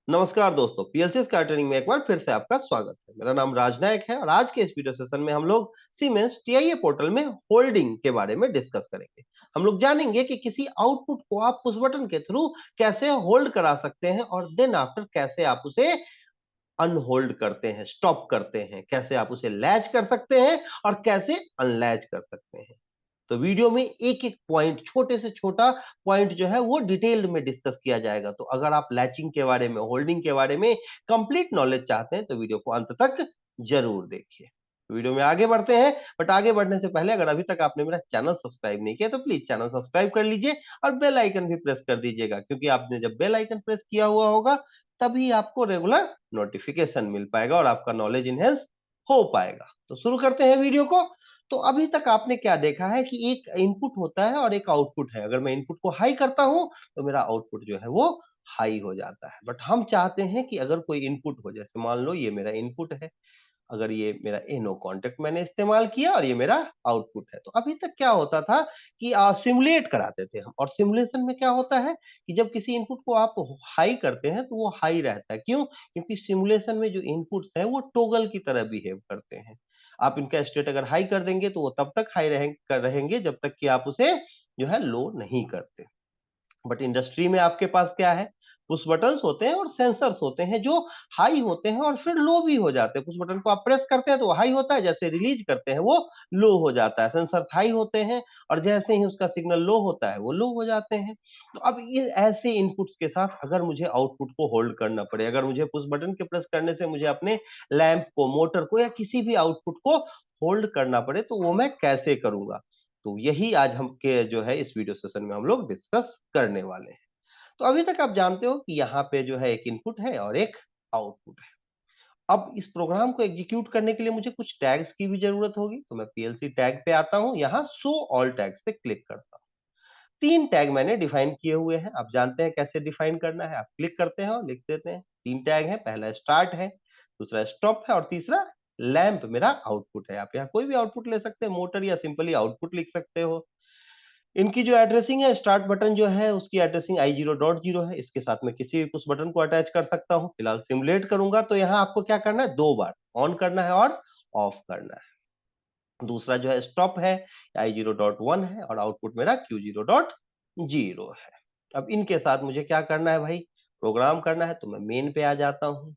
नमस्कार दोस्तों, PLC sky training में एक बार फिर से आपका स्वागत है। मेरा नाम राज नायक है और आज के इस वीडियो सेशन में हम लोग सीमेंस टीआईए पोर्टल में होल्डिंग के बारे में डिस्कस करेंगे। हम लोग जानेंगे कि किसी आउटपुट को आप पुश बटन के थ्रू कैसे होल्ड करा सकते हैं और देन आफ्टर कैसे आप उसे अनहोल्ड करते हैं, स्टॉप करते हैं, कैसे आप उसे लैच कर सकते हैं और कैसे अनलैच कर सकते हैं। तो वीडियो में एक-एक पॉइंट, छोटे से छोटा पॉइंट जो है वो डिटेल्ड में डिस्कस किया जाएगा। तो अगर आप लैचिंग के बारे में, होल्डिंग के बारे में कंप्लीट नॉलेज चाहते हैं तो वीडियो को अंत तक ज़रूर देखिए। वीडियो में आगे बढ़ते हैं, बट आगे बढ़ने से पहले अगर अभी तक आपने मेरा चैनल सब्सक्राइब नहीं किया तो प्लीज़ चैनल सब्सक्राइब कर लीजिए और बेल आइकन भी प्रेस कर दीजिएगा, क्योंकि आपने जब बेल आइकन प्रेस किया हुआ होगा तभी आपको रेगुलर नोटिफिकेशन मिल पाएगा और आपका नॉलेज इनहेंस हो पाएगा। तो शुरू करते हैं वीडियो को। तो अभी तक आपने क्या देखा है कि एक इनपुट होता है और एक आउटपुट है। अगर मैं इनपुट को हाई करता हूं तो मेरा आउटपुट जो है वो हाई हो जाता है। बट हम चाहते हैं कि अगर कोई इनपुट हो, जैसे मान लो ये मेरा इनपुट है, अगर ये मेरा एनो कॉन्टेक्ट मैंने इस्तेमाल किया और ये मेरा आउटपुट है, तो अभी तक क्या होता था कि सिमुलेट कराते थे हम। और सिमुलेशन में क्या होता है कि जब किसी इनपुट को आप हाई करते हैं तो वो हाई रहता है। क्यों? क्योंकि सिमुलेशन में जो इनपुट्स हैं वो टॉगल की तरह बिहेव करते हैं। आप इनका स्टेट अगर हाई कर देंगे तो वो तब तक हाई रहेंगे जब तक कि आप उसे जो है लो नहीं करते। बट इंडस्ट्री में आपके पास क्या है, पुश बटन्स होते हैं और सेंसर्स होते हैं जो हाई होते हैं और फिर लो भी हो जाते हैं। पुश बटन को आप प्रेस करते हैं तो वो हाई होता है, जैसे रिलीज करते हैं वो लो हो जाता है। सेंसर हाई होते हैं और जैसे ही उसका सिग्नल लो होता है वो लो हो जाते हैं। तो अब ये ऐसे इनपुट्स के साथ अगर मुझे आउटपुट को होल्ड करना पड़े, अगर मुझे पुश बटन के प्रेस करने से मुझे अपने लैंप को, मोटर को या किसी भी आउटपुट को होल्ड करना पड़े, तो वो मैं कैसे करूंगा? तो यही आज हम के जो है इस वीडियो सेशन में हम लोग डिस्कस करने वाले हैं। तो अभी तक आप जानते हो कि यहाँ पे जो है एक इनपुट है और एक आउटपुट है। अब इस प्रोग्राम को एग्जीक्यूट करने के लिए मुझे कुछ टैग्स की भी जरूरत होगी। तो मैं पीएलसी टैग पे आता हूँ, यहाँ शो ऑल टैग्स पे क्लिक करता हूँ। 3 टैग मैंने डिफाइन किए हुए हैं। आप जानते हैं कैसे डिफाइन करना है। आप क्लिक करते हैं और लिख देते हैं। 3 टैग हैं, पहला स्टार्ट है, दूसरा स्टॉप है और तीसरा लैंप मेरा आउटपुट है। आप यहाँ कोई भी आउटपुट ले सकते हैं, मोटर या सिंपली आउटपुट लिख सकते हो। इनकी जो एड्रेसिंग है, स्टार्ट बटन जो है उसकी एड्रेसिंग i0.0 है। इसके साथ मैं किसी भी पुश बटन को अटैच कर सकता हूँ। फिलहाल सिमुलेट करूंगा तो यहाँ आपको क्या करना है, 2 बार ऑन करना है और ऑफ करना है। दूसरा जो है स्टॉप है, i0.1 है और आउटपुट मेरा q0.0 है। अब इनके साथ मुझे क्या करना है भाई, प्रोग्राम करना है। तो मैं मेन पे आ जाता हूँ।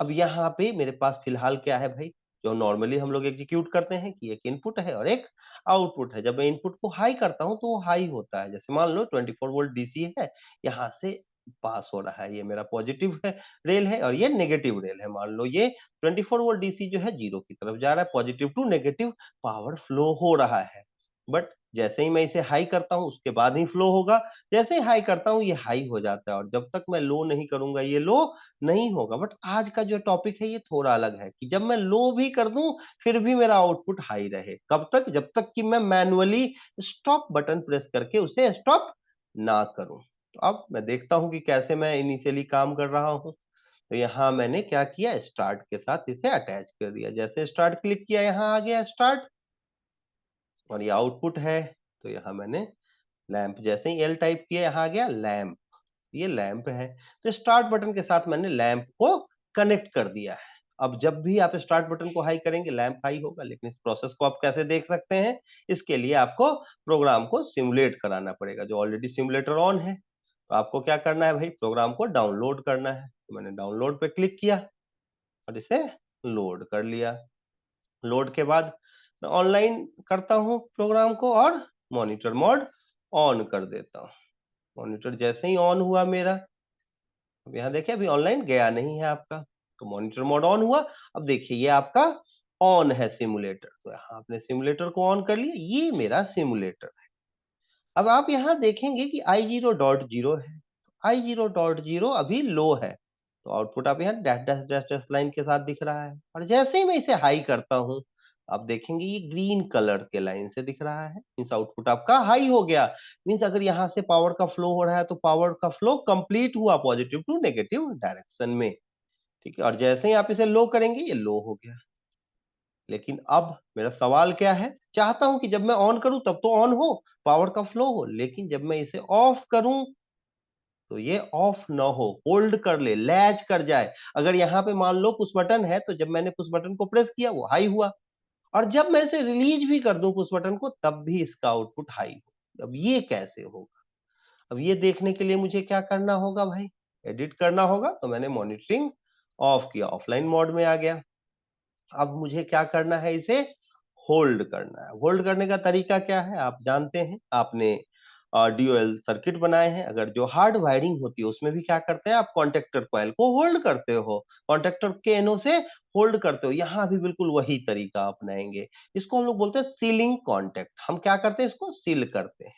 अब यहाँ पे मेरे पास फिलहाल क्या है भाई, जो नॉर्मली हम लोग एग्जीक्यूट करते हैं कि एक इनपुट है और एक आउटपुट है। जब मैं इनपुट को हाई करता हूँ तो वो हाई होता है। जैसे मान लो 24 वोल्ट डीसी है, यहाँ से पास हो रहा है। ये मेरा पॉजिटिव है रेल है और ये नेगेटिव रेल है। मान लो ये 24 वोल्ट डीसी जो है जीरो की तरफ जा रहा है, positive to negative power flow हो रहा है। बट जैसे ही मैं इसे हाई करता हूँ उसके बाद ही फ्लो होगा। जैसे ही हाई करता हूँ ये हाई हो जाता है और जब तक मैं लो नहीं करूंगा ये लो नहीं होगा। बट आज का जो टॉपिक है ये थोड़ा अलग है कि जब मैं लो भी कर दूं फिर भी मेरा आउटपुट हाई रहे। कब तक? जब तक कि मैं मैनुअली स्टॉप बटन प्रेस करके उसे स्टॉप ना करूं। तो अब मैं देखता हूं कि कैसे मैं इनिशियली काम कर रहा हूं। तो यहाँ मैंने क्या किया, स्टार्ट के साथ इसे अटैच कर दिया। जैसे स्टार्ट क्लिक किया यहाँ आ गया स्टार्ट और ये आउटपुट है। तो यहाँ मैंने लैंप, जैसे ही एल टाइप किया यहाँ आ गया लैंप, ये लैंप है। तो स्टार्ट बटन के साथ मैंने लैंप को कनेक्ट कर दिया है। अब जब भी आप स्टार्ट बटन को हाई करेंगे लैंप हाई होगा। लेकिन इस प्रोसेस को आप कैसे देख सकते हैं, इसके लिए आपको प्रोग्राम को सिमुलेट कराना पड़ेगा, जो ऑलरेडी सिमुलेटर ऑन है। तो आपको क्या करना है भाई, प्रोग्राम को डाउनलोड करना है। तो मैंने डाउनलोड पे क्लिक किया और इसे लोड कर लिया। लोड के बाद मैं ऑनलाइन करता हूँ प्रोग्राम को और मॉनिटर मोड ऑन कर देता हूँ। मॉनिटर जैसे ही ऑन हुआ मेरा, अब यहाँ देखिए अभी ऑनलाइन गया नहीं है आपका। तो मॉनिटर मोड ऑन हुआ। अब देखिए ये आपका ऑन है सिमुलेटर। तो यहाँ आपने सिमुलेटर को ऑन कर लिया, ये मेरा सिमुलेटर है। अब आप यहाँ देखेंगे कि i0.0 है। i0.0 अभी लो है। तो आउटपुट आप यहाँ dash dash dash dash line के साथ दिख रहा है। और जैसे ही मैं इसे हाई करता हूँ आप देखेंगे ये ग्रीन कलर के लाइन से दिख रहा है। मीन्स आउटपुट आपका हाई हो गया। मीन्स अगर यहाँ से पावर का फ्लो हो रहा है तो पावर का फ्लो कंप्लीट हुआ पॉजिटिव टू नेगेटिव डायरेक्शन में। ठीक है, और जैसे ही आप इसे लो करेंगे ये लो हो गया। लेकिन अब मेरा सवाल क्या है, चाहता हूं कि जब मैं ऑन करूं तब तो ऑन हो, पावर का फ्लो हो, लेकिन जब मैं इसे ऑफ करूं तो ये ऑफ ना हो, होल्ड कर ले, लैच कर जाए। अगर यहाँ पे मान लो पुश बटन है, तो जब मैंने पुश बटन को प्रेस किया वो हाई हुआ, और जब मैं इसे रिलीज भी कर दूं पुश बटन को, तब भी इसका आउटपुट हाई हो। अब ये कैसे होगा? अब ये देखने के लिए मुझे क्या करना होगा भाई? एडिट करना होगा। तो मैंने मॉनिटरिंग ऑफ किया, ऑफलाइन मोड में आ गया। अब मुझे क्या करना है? इसे होल्ड करना है। होल्ड करने का तरीका क्या है आप जानते हैं, आपने ड्यूअल सर्किट बनाए हैं, अगर जो हार्ड वायरिंग होती है उसमें भी क्या करते हैं, आप कॉन्टेक्टर कॉइल को होल्ड करते हो, कॉन्टेक्टर के एनो से होल्ड करते हो। यहाँ भी बिल्कुल वही तरीका अपनाएंगे। इसको हम लोग बोलते हैं सीलिंग कॉन्टेक्ट। हम क्या करते हैं? इसको सील करते हैं।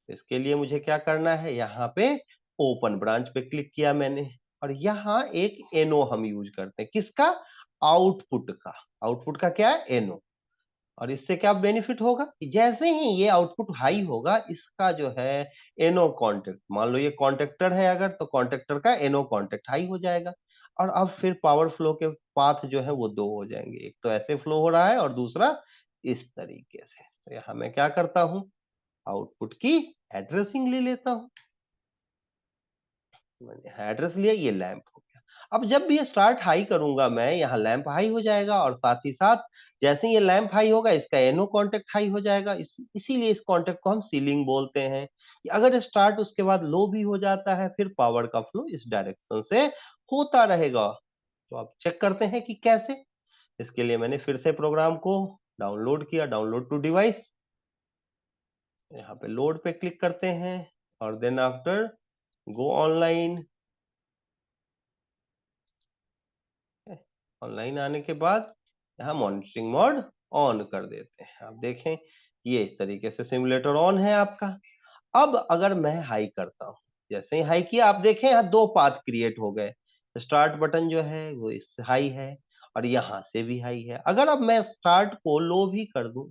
इसके लिए मुझे क्या करना है? यहाँ पे ओपन ब्रांच पे क्लिक किया मैंने, और यहाँ एक एनो हम यूज करते हैं। किसका? आउटपुट का। आउटपुट का क्या है? एनो। और इससे क्या बेनिफिट होगा कि जैसे ही ये आउटपुट हाई होगा, इसका जो है एनो कांटेक्ट, मान लो ये कॉन्टेक्टर है अगर, तो कॉन्टेक्टर का एनो कांटेक्ट हाई हो जाएगा। और अब फिर पावर फ्लो के पाथ जो है वो दो हो जाएंगे, एक तो ऐसे फ्लो हो रहा है और दूसरा इस तरीके से। तो यहाँ मैं क्या करता हूँ? आउटपुट की एड्रेसिंग ले लेता हूँ। मैंने एड्रेस लिया, ये लैंप हो गया। अब जब भी ये स्टार्ट हाई करूंगा मैं, यहाँ लैंप हाई हो जाएगा, और साथ ही साथ जैसे ही ये लैंप हाई होगा, इसका एनो कांटेक्ट हाई हो जाएगा। इसीलिए इस कांटेक्ट को हम सीलिंग बोलते हैं, कि अगर स्टार्ट उसके बाद लो भी हो जाता है, फिर पावर का फ्लो इस डायरेक्शन से होता रहेगा। तो आप चेक करते हैं कि कैसे। इसके लिए मैंने फिर से प्रोग्राम को डाउनलोड किया, डाउनलोड टू डिवाइस। यहाँ पे लोड पे क्लिक करते हैं, और then after go online. Online आने के बाद यहाँ मॉनिटरिंग मोड ऑन कर देते हैं। आप देखें ये इस तरीके से सिमुलेटर ऑन है आपका। अब अगर मैं हाई करता हूँ, जैसे ही हाई किया, आप देखें यहाँ दो पाथ क्रिएट हो गए। स्टार्ट बटन जो है वो इस हाई है, और यहाँ से भी हाई है। अगर अब मैं स्टार्ट को लो भी कर दूं,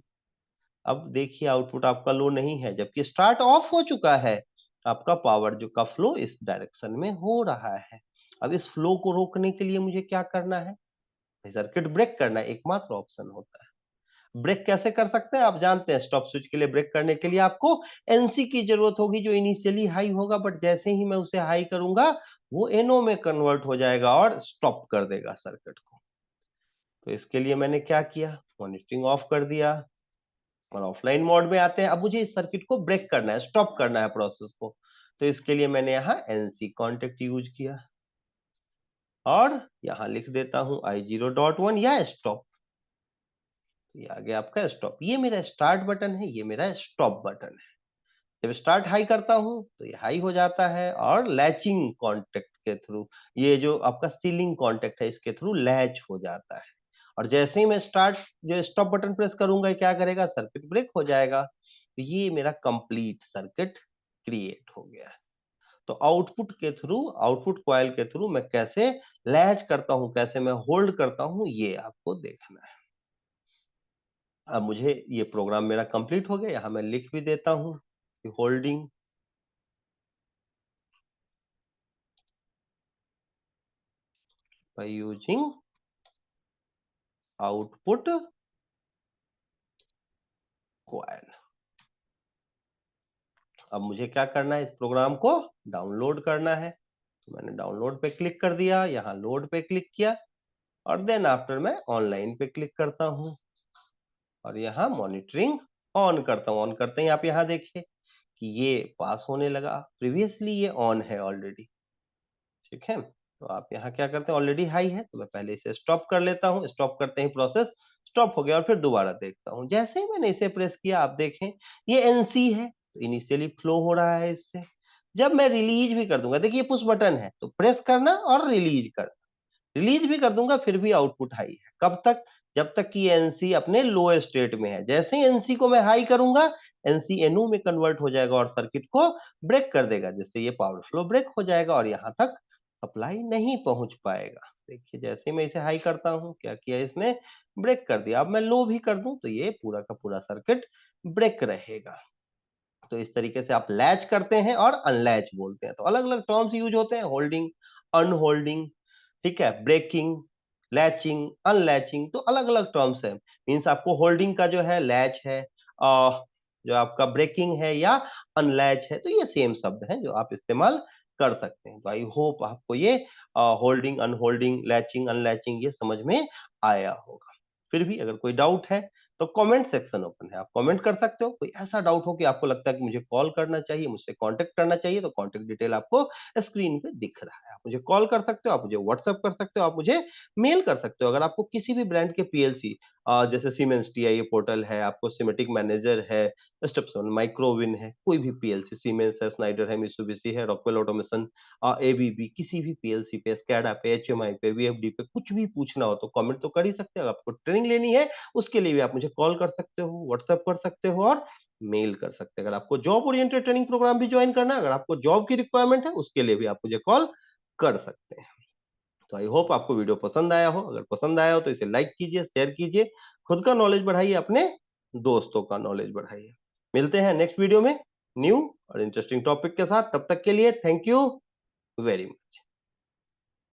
अब देखिए आउटपुट आपका लो नहीं है, जबकि स्टार्ट ऑफ हो चुका है। आपका पावर जो का फ्लो इस डायरेक्शन में हो रहा है। अब इस फ्लो को रोकने के लिए मुझे क्या करना है? सर्किट ब्रेक करना एकमात्र ऑप्शन होता है। ब्रेक कैसे कर सकते हैं आप जानते हैं? स्टॉप स्विच के लिए ब्रेक करने के लिए आपको एनसी की जरूरत होगी, जो इनिशियली हाई होगा, बट जैसे ही मैं उसे हाई करूंगा, वो एनओ में कन्वर्ट हो जाएगा और स्टॉप कर देगा सर्किट को। तो इसके लिए मैंने क्या किया? मॉनिटरिंग ऑफ कर दिया, और ऑफलाइन मोड में आते हैं। अब मुझे इस सर्किट को ब्रेक करना है, स्टॉप करना है प्रोसेस को। तो इसके लिए मैंने यहाँ एनसी कॉन्टेक्ट यूज किया, और यहाँ लिख देता हूँ I0.1 या स्टॉप। ये आ गया आपका स्टॉप। ये मेरा स्टार्ट बटन है, ये मेरा स्टॉप बटन है। जब स्टार्ट हाई करता हूं तो ये हाई हो जाता है, और लैचिंग कॉन्टेक्ट के थ्रू, ये जो आपका सीलिंग कॉन्टेक्ट है इसके थ्रू लैच हो जाता है। और जैसे ही मैं स्टार्ट जो स्टॉप बटन प्रेस करूंगा, ये क्या करेगा? सर्किट ब्रेक हो जाएगा। तो ये मेरा कंप्लीट सर्किट क्रिएट हो गया है। तो आउटपुट के थ्रू, आउटपुट कॉइल के थ्रू मैं कैसे लैच करता हूं, कैसे मैं होल्ड करता हूं, ये आपको देखना है। अब मुझे ये प्रोग्राम मेरा कंप्लीट हो गया। यहाँ मैं लिख भी देता हूँ कि holding by using output coil. अब मुझे क्या करना है? इस प्रोग्राम को डाउनलोड करना है। तो मैंने डाउनलोड पे क्लिक कर दिया, यहाँ लोड पे क्लिक किया, और देन आफ्टर मैं ऑनलाइन पे क्लिक करता हूँ, और यहाँ मॉनिटरिंग ऑन करता हूँ। ऑन करते ही आप यहाँ देखिए कि ये पास होने लगा। प्रीवियसली ये ऑन है ऑलरेडी। ठीक है, तो आप यहाँ क्या करते हैं? ऑलरेडी हाई है, तो मैं पहले इसे स्टॉप कर लेता हूँ। स्टॉप करते ही प्रोसेस स्टॉप हो गया, और फिर दोबारा देखता हूँ। जैसे ही मैंने इसे प्रेस किया, आप देखें ये एनसी है, तो इनिशियली फ्लो हो रहा है इससे। जब मैं रिलीज भी कर दूंगा, देखिए पुश बटन है, तो प्रेस करना और रिलीज करना। रिलीज भी कर दूंगा फिर भी आउटपुट हाई है। कब तक? जब तक कि एनसी अपने लो स्टेट में है। जैसे ही एनसी को मैं हाई करूंगा, एनसी एनओ में कन्वर्ट हो जाएगा और सर्किट को ब्रेक कर देगा, जिससे ये पावर फ्लो ब्रेक हो जाएगा, और यहाँ तक सप्लाई नहीं पहुंच पाएगा। देखिए जैसे मैं इसे हाई करता हूँ, क्या किया इसने? ब्रेक कर दिया। अब मैं लो भी कर दूं, तो ये पूरा का पूरा सर्किट ब्रेक रहेगा। तो इस तरीके से आप लैच करते हैं और अनलैच बोलते हैं। तो अलग अलग टर्म्स यूज होते हैं, होल्डिंग, अनहोल्डिंग, ठीक है, ब्रेकिंग, लैचिंग, अनलैचिंग, तो अलग अलग टर्म्स है। मीन्स आपको होल्डिंग का जो है लैच है, जो आपका ब्रेकिंग है या अनलैच है, तो ये सेम शब्द है जो आप इस्तेमाल कर सकते हैं। तो आई होप आपको ये होल्डिंग, अनहोल्डिंग, लैचिंग, अनलैचिंग ये समझ में आया होगा। फिर भी अगर कोई डाउट है तो कमेंट सेक्शन ओपन है, आप कमेंट कर सकते हो। कोई ऐसा डाउट हो कि आपको लगता है कि मुझे कॉल करना चाहिए, मुझसे कांटेक्ट करना चाहिए, तो कांटेक्ट डिटेल आपको स्क्रीन पे दिख रहा है। आप मुझे कॉल कर सकते हो, आप मुझे व्हाट्सएप कर सकते हो, आप मुझे मेल कर सकते हो। अगर आपको किसी भी ब्रांड के पीएलसी जैसे सीमेंस टीआईए पोर्टल है, आपको सिमेटिक मैनेजर है, स्टेपसन माइक्रोविन है, कोई भी पीएलसी सीमेंस है, स्नाइडर है, मित्सुबिशी है, रॉकवेल ऑटोमेशन, एबीबी, किसी भी पीएलसी पे, स्कैडा पे, एचएमआई पे, वीएफडी पे कुछ भी पूछना हो तो कमेंट तो कर ही सकते हो। अगर आपको ट्रेनिंग लेनी है उसके लिए भी आप मुझे कॉल कर सकते हो, व्हाट्सएप कर सकते हो और मेल कर सकते हैं। अगर आपको जॉब ओरिएंटेड ट्रेनिंग प्रोग्राम भी ज्वाइन करना है, अगर आपको जॉब की रिक्वायरमेंट है उसके लिए भी आप मुझे कॉल कर सकते हैं। तो आई होप आपको वीडियो पसंद आया हो। अगर पसंद आया हो तो इसे लाइक कीजिए, शेयर कीजिए, खुद का नॉलेज बढ़ाइए, अपने दोस्तों का नॉलेज बढ़ाइए। मिलते हैं नेक्स्ट वीडियो में न्यू और इंटरेस्टिंग टॉपिक के साथ। तब तक के लिए थैंक यू वेरी मच।